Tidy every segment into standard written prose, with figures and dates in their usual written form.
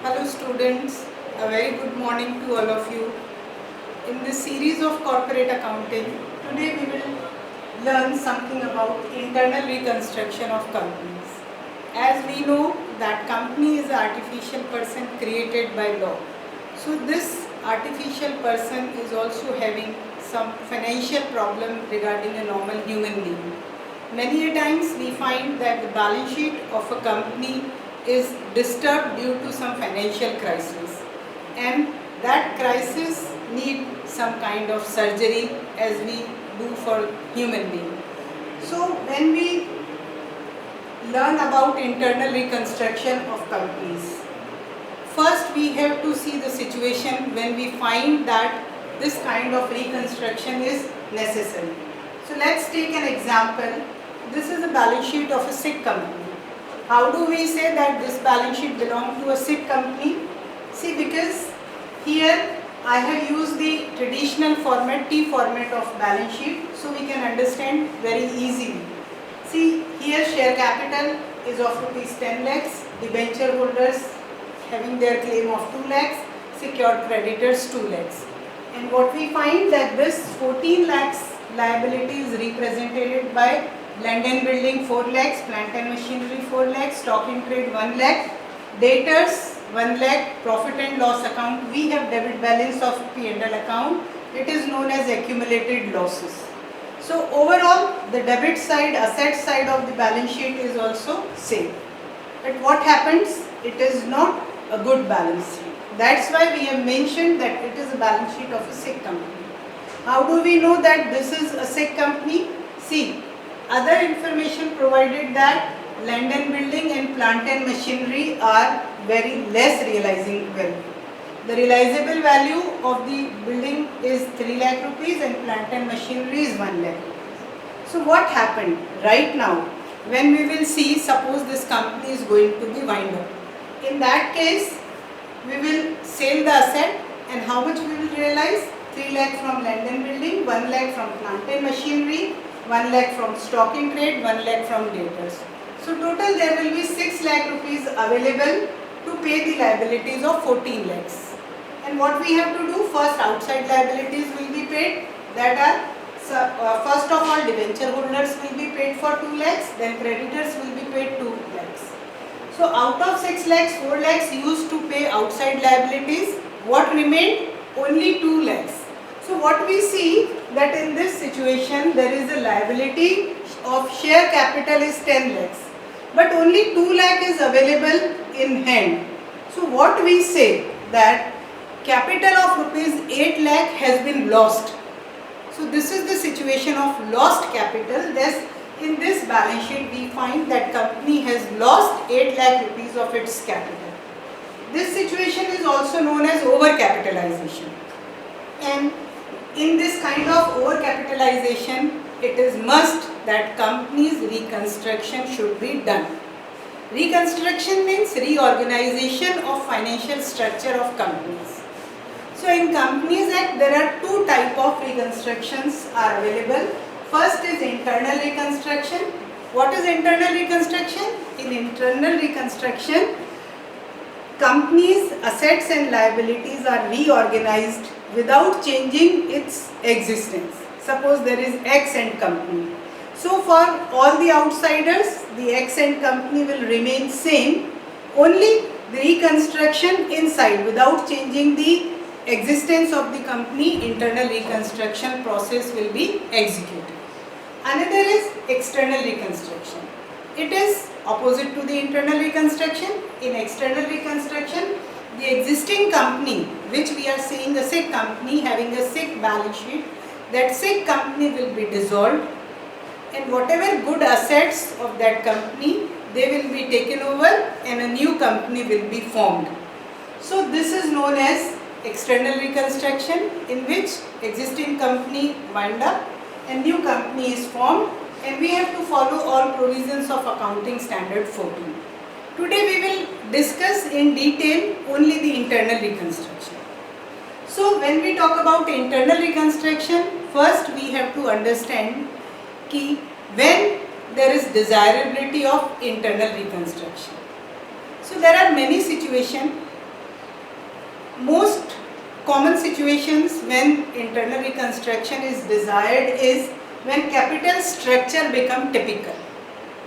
Hello students, a very good morning to all of you. In this series of corporate accounting, today we will learn something about internal reconstruction of companies. As we know that company is an artificial person created by law. So this artificial person is also having some financial problem regarding a normal human being. Many a times we find that the balance sheet of a company is disturbed due to some financial crisis, and that crisis need some kind of surgery as we do for human being. So when we learn about internal reconstruction of companies, first we have to see the situation when we find that this kind of reconstruction is necessary. So let's take an example. This is a balance sheet of a sick company. How do we say that this balance sheet belongs to a sick company? See, because here I have used the traditional format, T format of balance sheet, so we can understand very easily. See, here share capital is of rupees 10 lakhs, debenture holders having their claim of 2 lakhs, secured creditors 2 lakhs. And what we find that this 14 lakhs liability is represented by land and building 4 lakhs, plant and machinery 4 lakhs, stock in trade 1 lakh, debtors 1 lakh, profit and loss account. We have debit balance of P&L account. It is known as accumulated losses. So overall, the debit side, asset side of the balance sheet is also same. But what happens? It is not a good balance sheet. That's why we have mentioned that it is a balance sheet of a sick company. How do we know that this is a sick company? See, other information provided that land and building and plant and machinery are very less realizing value. The realizable value of the building is 3 lakh rupees and plant and machinery is 1 lakh rupees. So what happened right now when we will see, suppose this company is going to be wind up. In that case, we will sell the asset, and how much we will realize? 3 lakh from land and building, 1 lakh from plant and machinery, 1 lakh from stock in trade, 1 lakh from debtors. So total there will be 6 lakh rupees available to pay the liabilities of 14 lakhs. And what we have to do? First, outside liabilities will be paid, that are first of all debenture holders will be paid for 2 lakhs, then creditors will be paid 2 lakhs. So out of 6 lakhs, 4 lakhs used to pay outside liabilities. What remained? Only 2 lakhs. So what we see that in this situation there is a liability of share capital is 10 lakhs. But only 2 lakh is available in hand. So what we say that capital of rupees 8 lakh has been lost. So this is the situation of lost capital. Thus, in this balance sheet we find that company has lost 8 lakh rupees of its capital. This situation is also known as overcapitalization. And in this kind of overcapitalization, it is must that company's reconstruction should be done. Reconstruction means reorganization of financial structure of companies. So in Companies Act, there are two types of reconstructions are available. First is internal reconstruction. What is internal reconstruction? In internal reconstruction, companies' assets and liabilities are reorganized without changing its existence. Suppose there is X and company. So for all the outsiders, the X and company will remain same. Only the reconstruction inside without changing the existence of the company, internal reconstruction process will be executed. Another is external reconstruction. It is opposite to the internal reconstruction. In external reconstruction, the existing company, which we are seeing a sick company having a sick balance sheet, that sick company will be dissolved, and whatever good assets of that company, they will be taken over and a new company will be formed. So this is known as external reconstruction, in which existing company wind up and new company is formed, and we have to follow all provisions of Accounting Standard 14. Today we will discuss in detail only the internal reconstruction. So when we talk about internal reconstruction, first we have to understand कि when there is desirability of internal reconstruction. So there are many situations most common situations when internal reconstruction is desired is when capital structure become typical.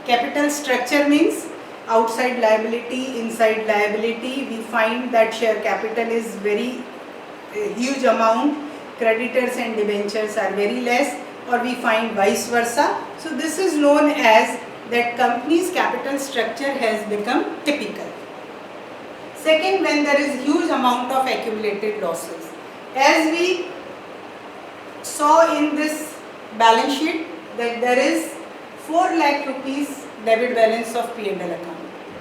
Capital structure means outside liability, inside liability. We find that share capital is very huge amount, creditors and debentures are very less, or we find vice versa. So this is known as that company's capital structure has become typical. Second, when there is huge amount of accumulated losses. As we saw in this balance sheet that there is 4 lakh rupees debit balance of P&L account.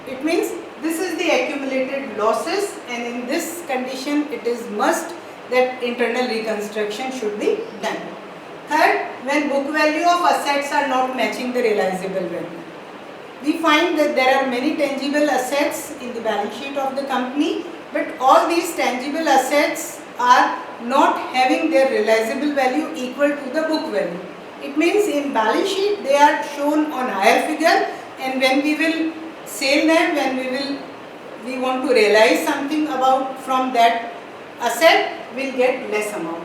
It means this is the accumulated losses, and in this condition it is must that internal reconstruction should be done. Third, when book value of assets are not matching the realizable value. We find that there are many tangible assets in the balance sheet of the company, but all these tangible assets are not having their realizable value equal to the book value. It means in balance sheet they are shown on higher figure, and when we will sell them, when we want to realize something about from that asset, we will get less amount.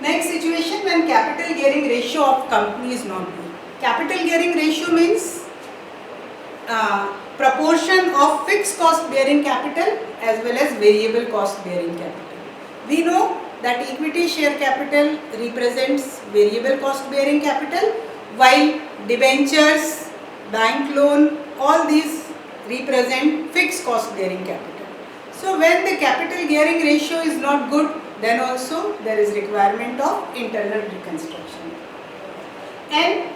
Next situation, when capital gearing ratio of company is not good. Capital gearing ratio means proportion of fixed cost bearing capital as well as variable cost bearing capital. We know that equity share capital represents variable cost bearing capital, while debentures, bank loan, all these represent fixed cost bearing capital. So when the capital gearing ratio is not good, then also there is requirement of internal reconstruction. And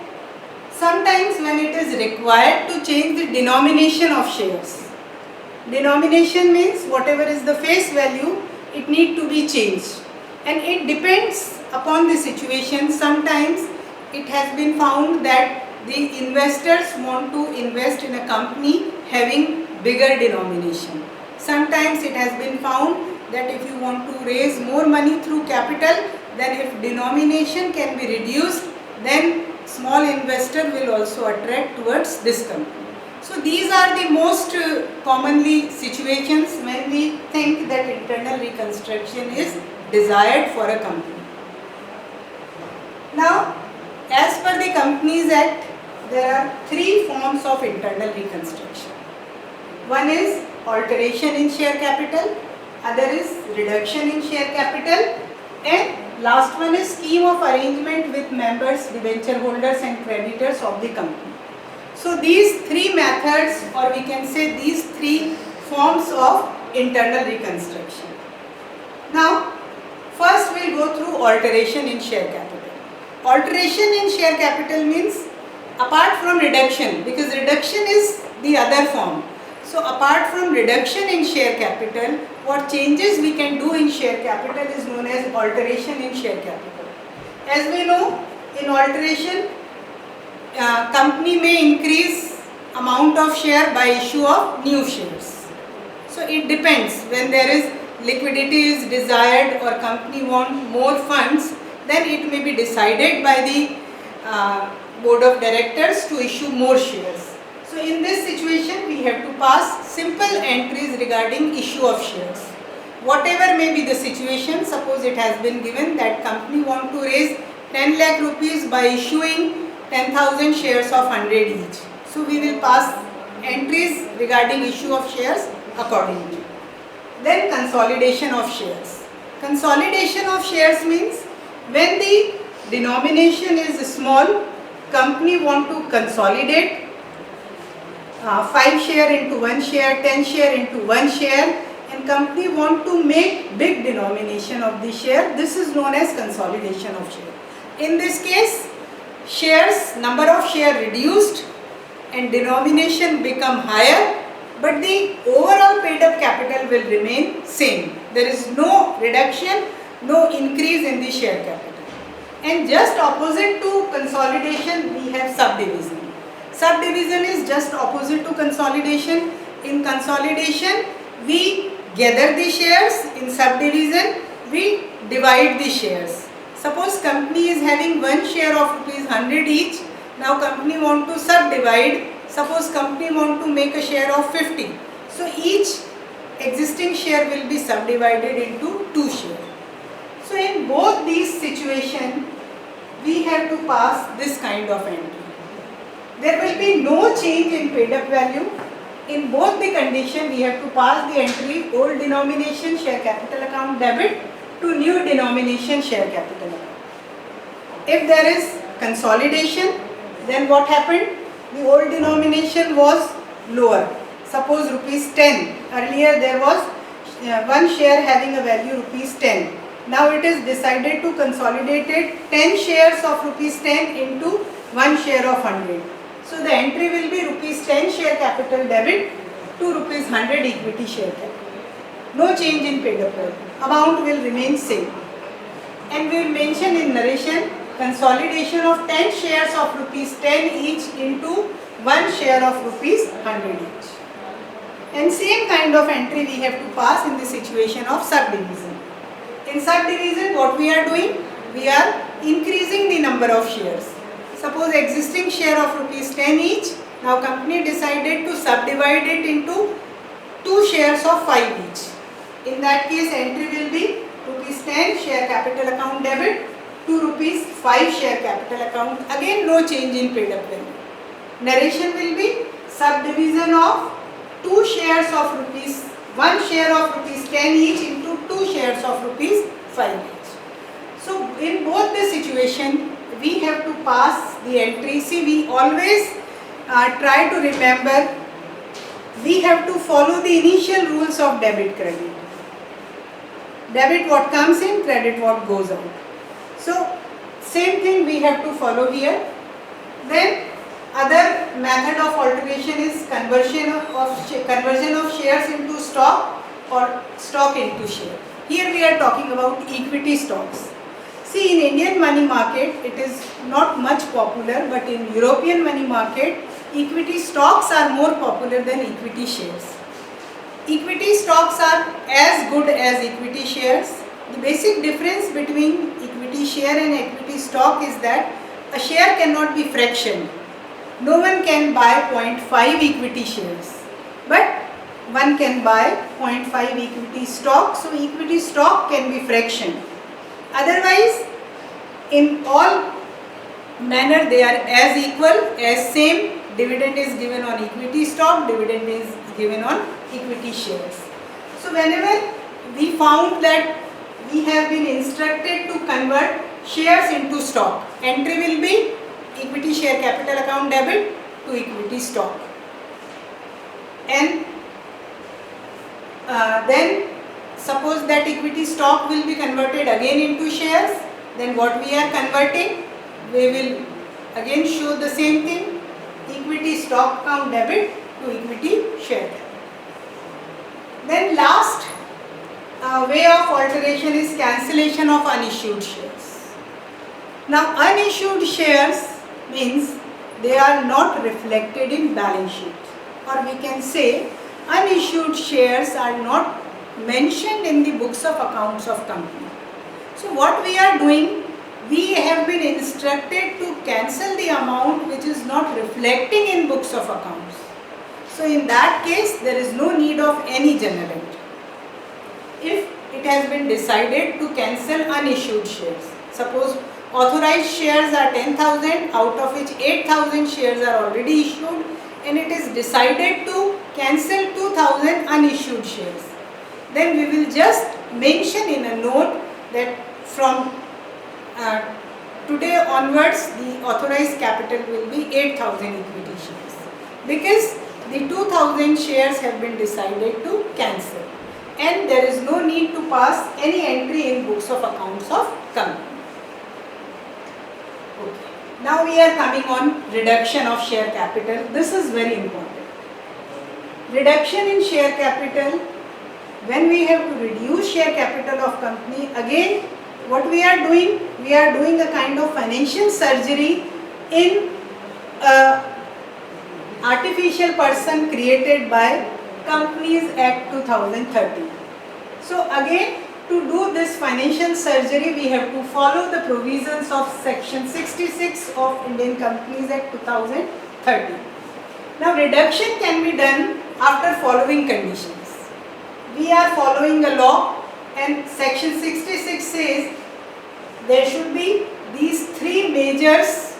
sometimes when it is required to change the denomination of shares. Denomination means whatever is the face value, it need to be changed. And it depends upon the situation. Sometimes it has been found that the investors want to invest in a company having bigger denomination. Sometimes it has been found that if you want to raise more money through capital, then if denomination can be reduced, then small investor will also attract towards this company. So these are the most commonly situations when we think that internal reconstruction is desired for a company. Now, as per the Companies Act, there are 3 forms of internal reconstruction. One is alteration in share capital, other is reduction in share capital, and last one is scheme of arrangement with members, debenture holders and creditors of the company. So these 3 methods, or we can say these 3 forms of internal reconstruction. Now first we will go through alteration in share capital. Alteration in share capital means apart from reduction, because reduction is the other form. So apart from reduction in share capital, what changes we can do in share capital is known as alteration in share capital. As we know, in alteration, company may increase amount of share by issue of new shares. So it depends. When there is liquidity is desired or company want more funds, then it may be decided by the board of directors to issue more shares. So in this situation, we have to pass simple entries regarding issue of shares. Whatever may be the situation, suppose it has been given that company want to raise 10 lakh rupees by issuing 10,000 shares of 100 each. So we will pass entries regarding issue of shares accordingly. Then consolidation of shares. Consolidation of shares means when the denomination is small, company want to consolidate 5 share into 1 share, 10 share into 1 share, and company want to make big denomination of the share. This is known as consolidation of share. In this case, shares, number of share reduced and denomination become higher, but the overall paid up capital will remain same. There is no reduction, no increase in the share capital. And just opposite to consolidation, we have subdivision. Subdivision is just opposite to consolidation. In consolidation, we gather the shares. In subdivision, we divide the shares. Suppose company is having 1 share of rupees 100 each. Now company want to subdivide. Suppose company want to make a share of 50. So each existing share will be subdivided into 2 shares. So in both these situations, we have to pass this kind of entry. There will be no change in paid up value. In both the condition, we have to pass the entry old denomination share capital account debit to new denomination share capital account. If there is consolidation, then what happened? The old denomination was lower. Suppose rupees 10. Earlier there was one share having a value rupees 10. Now it is decided to consolidate it 10 shares of rupees 10 into one share of 100. So the entry will be rupees 10 share capital debit to rupees 100 equity share capital. No change in paid up value. Amount will remain same. And we will mention in narration consolidation of 10 shares of rupees 10 each into one share of rupees 100 each. And same kind of entry we have to pass in the situation of subdivision. In subdivision, what we are doing? We are increasing the number of shares. Suppose existing share of rupees 10 each. Now company decided to subdivide it into 2 shares of 5 each. In that case, entry will be rupees 10 share capital account debit to rupees 5 share capital account. Again, no change in paid up value. Narration will be subdivision of 2 shares of rupees, 1 share of rupees 10 each into 2 shares of rupees 5 each. So in both the situation, we have to pass the entry. See, we always try to remember, we have to follow the initial rules of debit credit. Debit what comes in, credit what goes out. So same thing we have to follow here. Then other method of alteration is conversion of shares into stock or stock into share. Here we are talking about equity stocks. See, in Indian money market it is not much popular, but in European money market equity stocks are more popular than equity shares. Equity stocks are as good as equity shares. The basic difference between equity share and equity stock is that a share cannot be fractioned. No one can buy 0.5 equity shares, but one can buy 0.5 equity stock. So equity stock can be fractioned. Otherwise, in all manner they are as equal, as same. Dividend is given on equity stock, dividend is given on equity shares. So whenever we found that we have been instructed to convert shares into stock, entry will be equity share capital account debit to equity stock. And then suppose that equity stock will be converted again into shares, then what we are converting, we will again show the same thing, equity stock account debit to equity share capital. Then last way of alteration is cancellation of unissued shares. Now unissued shares means they are not reflected in balance sheet, or we can say unissued shares are not mentioned in the books of accounts of company. So what we are doing, we have been instructed to cancel the amount which is not reflecting in books of accounts. So in that case, there is no need of any journal entry. If it has been decided to cancel unissued shares, suppose authorized shares are 10,000, out of which 8,000 shares are already issued, and it is decided to cancel 2,000 unissued shares, then we will just mention in a note that from today onwards the authorized capital will be 8,000 equity shares, because the 2,000 shares have been decided to cancel, and there is no need to pass any entry in books of accounts of company. Okay. Now we are coming on reduction of share capital. This is very important. Reduction in share capital, when we have to reduce share capital of company, again what we are doing a kind of financial surgery in artificial person created by Companies Act 2013. So again, to do this financial surgery, we have to follow the provisions of section 66 of Indian Companies Act 2013. Now reduction can be done after following conditions. we are following a law, and section 66 says there should be these three measures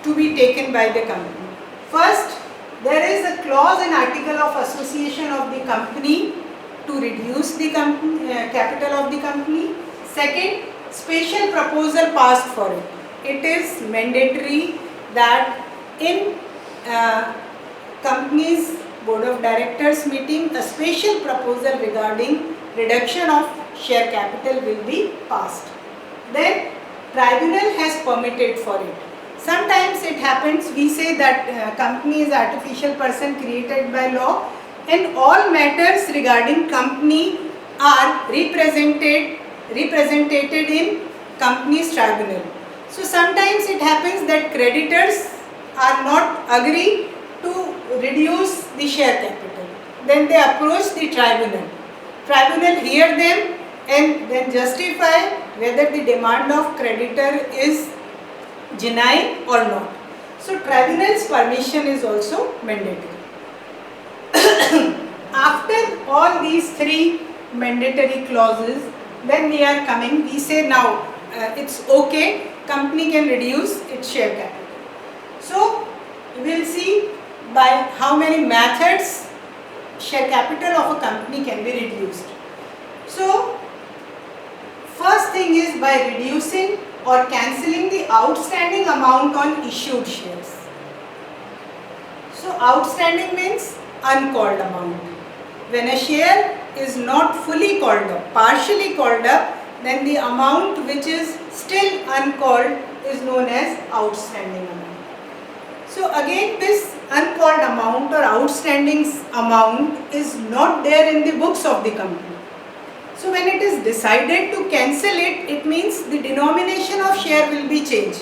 to be taken by the company. First, there is a clause in article of association of the company to reduce the capital of the company. Second, special proposal passed for it. It is mandatory that in company's board of directors meeting, a special proposal regarding reduction of share capital will be passed. Then tribunal has permitted for it. Sometimes it happens, we say that company is artificial person created by law, and all matters regarding company are represented in company's tribunal. So sometimes it happens that creditors are not agree to reduce the share capital. Then they approach the tribunal. Tribunal hear them and then justify whether the demand of creditor is genuine or not. So tribunal's permission is also mandatory. After all these three mandatory clauses, then we are coming, we say now it's okay, company can reduce its share capital. So we will see by how many methods share capital of a company can be reduced. So first thing is by reducing or cancelling the outstanding amount on issued shares. So outstanding means uncalled amount. When a share is not fully called up, partially called up, then the amount which is still uncalled is known as outstanding amount. So again, this uncalled amount or outstanding amount is not there in the books of the company. So when it is decided to cancel it, it means the denomination of share will be changed.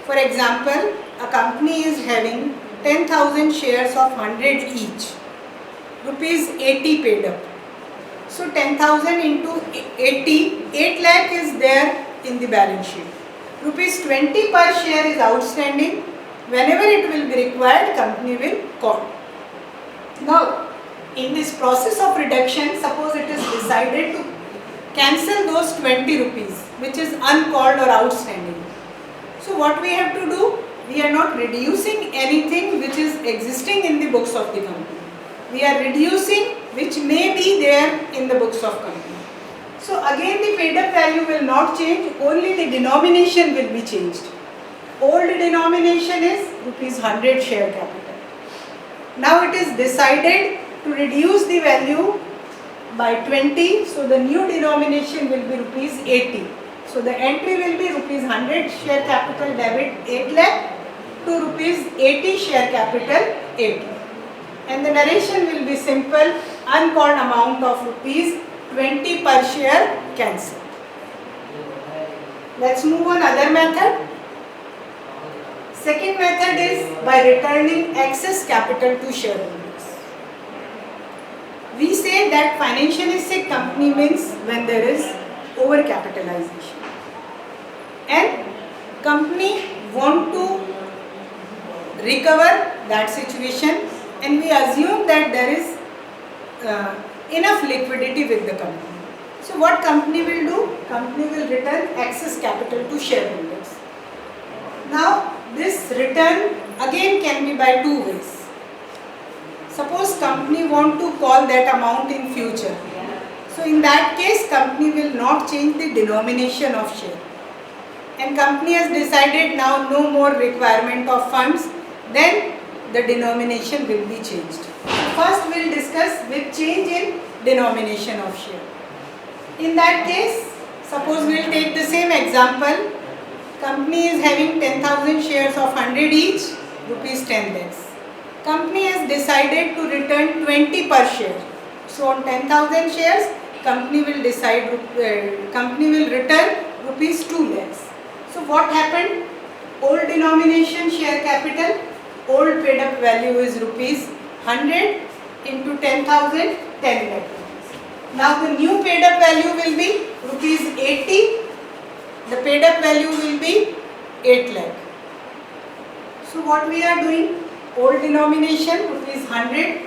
For example, a company is having 10,000 shares of 100 each, rupees 80 paid up. So 10,000 into 80, 8 lakh is there in the balance sheet. Rupees 20 per share is outstanding. Whenever it will be required, company will call. Now, in this process of reduction, suppose it is decided to cancel those 20 rupees which is uncalled or outstanding. So what we have to do? We are not reducing anything which is existing in the books of the company. We are reducing which may be there in the books of company. So again the paid up value will not change, only the denomination will be changed. Old denomination is rupees 100 share capital. Now it is decided to reduce the value by 20, so the new denomination will be rupees 80. So the entry will be rupees 100 share capital debit 8 lakh to rupees 80 share capital 8 lakh. And the narration will be simple, uncalled amount of rupees 20 per share cancelled. Let's move on other method. Second method is by returning excess capital to shareholders. We say that financially sick company means when there is overcapitalization. And company want to recover that situation, and we assume that there is enough liquidity with the company. So what company will do? Company will return excess capital to shareholders. Now this return again can be by two ways. Suppose company want to call that amount in future. So in that case company will not change the denomination of share. And company has decided now no more requirement of funds, then the denomination will be changed. First we will discuss with change in denomination of share. In that case, suppose we will take the same example. Company is having 10,000 shares of 100 each, rupees 10 lakhs. Company has decided to return 20 per share. So on 10,000 shares, company will return rupees 2 lakhs. So what happened? Old denomination share capital, old paid up value is rupees 100 into 10,000, 10 lakh rupees. Now the new paid up value will be rupees 80. The paid up value will be 8 lakh. So what we are doing? Old denomination rupees 100,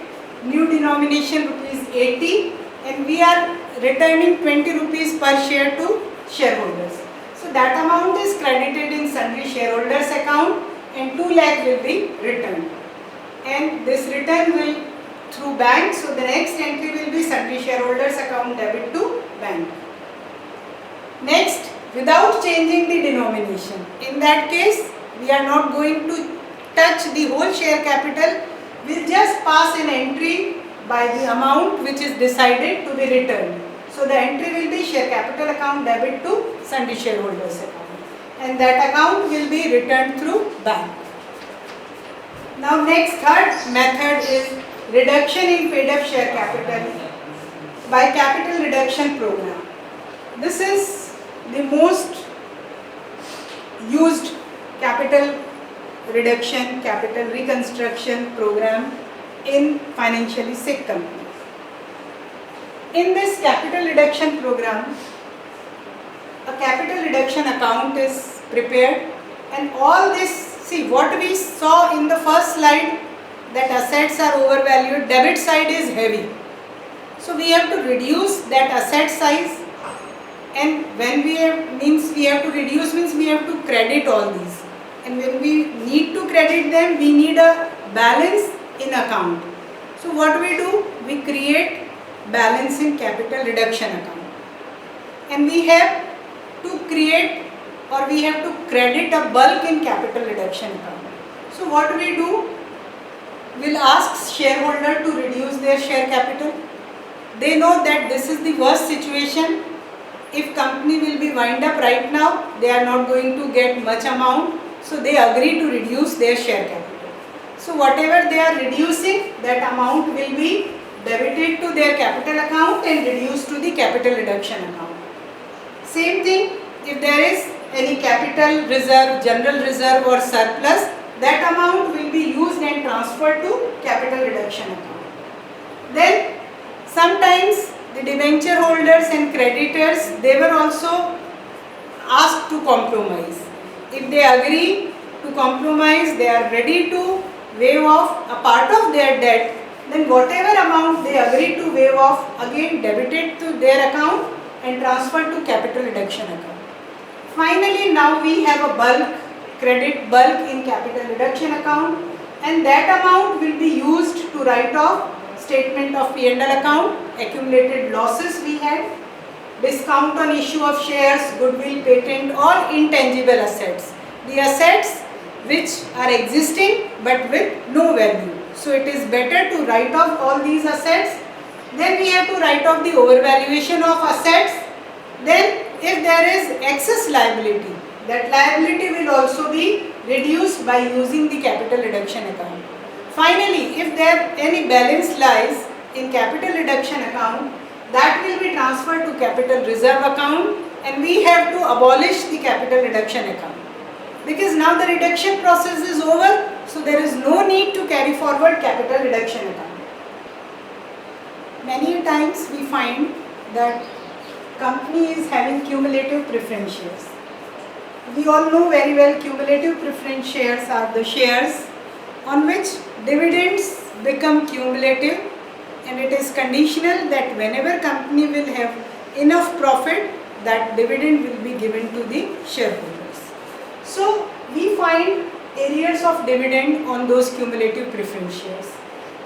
new denomination rupees 80, and we are returning 20 rupees per share to shareholders. So that amount is credited in sundry shareholders account and 2 lakh will be returned. And this return will through bank, so the next entry will be sundry shareholders account debit to bank. Next, without changing the denomination. In that case, we are not going to touch the whole share capital. We'll just pass an entry by the amount which is decided to be returned. So the entry will be share capital account debit to sundry shareholders account, and that account will be returned through bank. Now next, third method is reduction in paid up share capital by capital reduction program. This is the most used capital reduction, capital reconstruction program in financially sick companies. In this capital reduction program, a capital reduction account is prepared, and all this, see what we saw in the first slide, that assets are overvalued, debit side is heavy. So we have to reduce that asset size, and when we have to reduce means we have to credit all these, and when we need to credit them, we need a balance in account. So what we do, we create balance in capital reduction account, and we have to create or we have to credit a bulk in capital reduction account. So what we do, we'll ask shareholder to reduce their share capital. They know that this is the worst situation. If company will be wind up right now, they are not going to get much amount, so they agree to reduce their share capital. So whatever they are reducing, that amount will be debited to their capital account and reduced to the capital reduction account. Same thing, if there is any capital reserve, general reserve or surplus, that amount will be used and transferred to capital reduction account. Then sometimes the debenture holders and creditors, they were also asked to compromise. If they agree to compromise, they are ready to waive off a part of their debt, then whatever amount they agree to waive off, again debited to their account and transferred to capital reduction account. Finally, now we have a bulk, credit bulk in capital reduction account, and that amount will be used to write off statement of P&L account, accumulated losses we had, discount on issue of shares, goodwill, patent, all intangible assets. The assets which are existing but with no value. So it is better to write off all these assets. Then we have to write off the overvaluation of assets. Then if there is excess liability, that liability will also be reduced by using the capital reduction account. Finally, if there any balance lies in capital reduction account, that will be transferred to capital reserve account, and we have to abolish the capital reduction account. Because now the reduction process is over, so there is no need to carry forward capital reduction account. Many times we find that company is having cumulative preference shares. We all know very well cumulative preference shares are the shares on which dividends become cumulative, and it is conditional that whenever company will have enough profit, that dividend will be given to the shareholders. So we find arrears of dividend on those cumulative preference shares.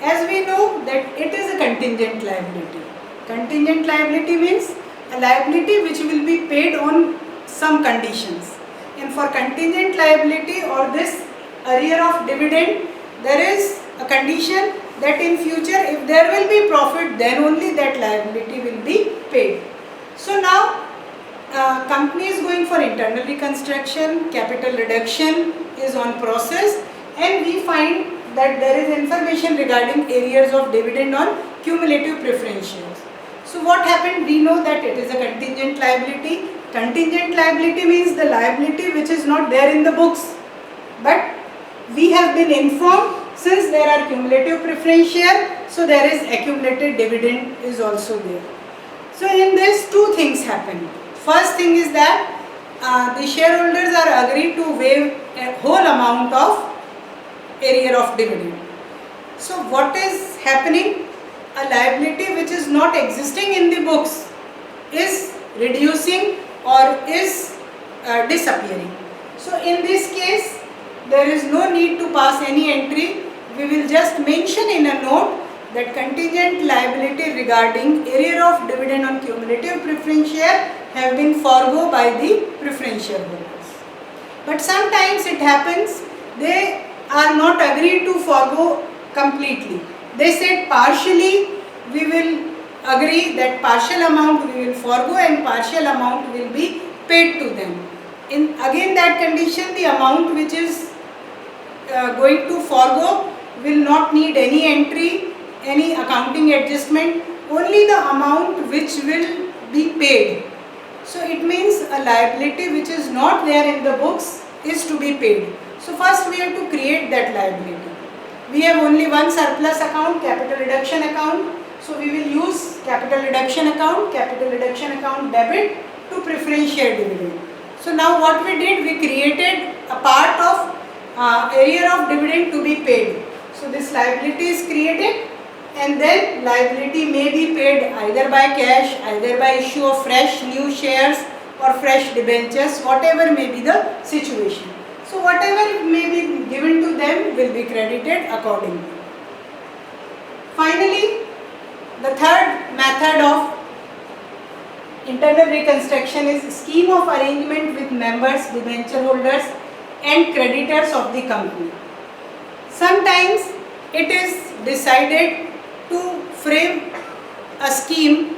As we know that it is a contingent liability. Contingent liability means a liability which will be paid on some conditions. And for contingent liability or this arrear of dividend, there is a condition that in future if there will be profit, then only that liability will be paid. So now company is going for internal reconstruction, capital reduction is on process, and we find that there is information regarding arrears of dividend on cumulative preference shares. So what happened? We know that it is a contingent liability. Contingent liability means the liability which is not there in the books, but we have been informed since there are cumulative preference share, so there is accumulated dividend is also there. So in this, two things happen. First thing is that the shareholders are agreed to waive a whole amount of arrear of dividend. So what is happening? a liability which is not existing in the books is reducing or is disappearing. So in this case, there is no need to pass any entry. We will just mention in a note that contingent liability regarding arrear of dividend on cumulative preference share have been forego by the preference shareholders. But sometimes it happens they are not agreed to forego completely. They said partially we will agree that partial amount we will forego and partial amount will be paid to them. In again that condition, the amount which is going to forego will not need any entry, any accounting adjustment, only the amount which will be paid. So it means a liability which is not there in the books is to be paid. So first we have to create that liability. We have only one surplus account, capital reduction account. So we will use capital reduction account debit to preference share dividend. So now what we did, we created a part of arrear of dividend to be paid. So this liability is created, and then liability may be paid either by cash, either by issue of fresh new shares or fresh debentures, whatever may be the situation. So whatever may be given to them will be credited accordingly. Finally, the third method of internal reconstruction is scheme of arrangement with members, debenture holders and creditors of the company. Sometimes it is decided to frame a scheme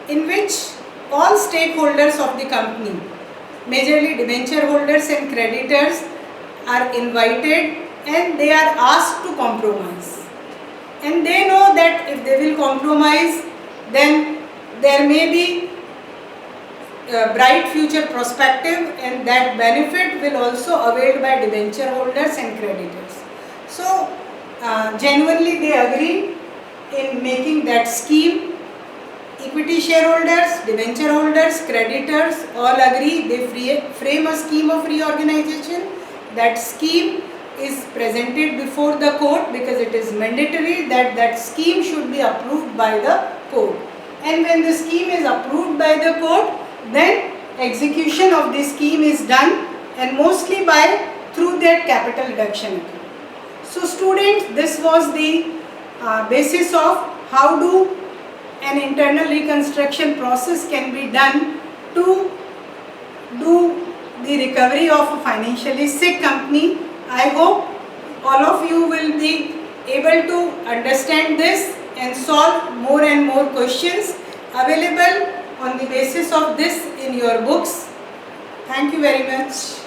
in which all stakeholders of the company, majorly debenture holders and creditors, are invited and they are asked to compromise. And they know that if they will compromise, then there may be a bright future perspective, and that benefit will also availed by debenture holders and creditors. So genuinely they agree in making that scheme. Equity shareholders, debenture holders, creditors all agree. They frame a scheme of reorganization. That scheme is presented before the court because it is mandatory that that scheme should be approved by the court. And when the scheme is approved by the court, then execution of the scheme is done, and mostly through that capital reduction account. So students, this was the basis of how do an internal reconstruction process can be done to do the recovery of a financially sick company. I hope all of you will be able to understand this and solve more and more questions available on the basis of this in your books. Thank you very much.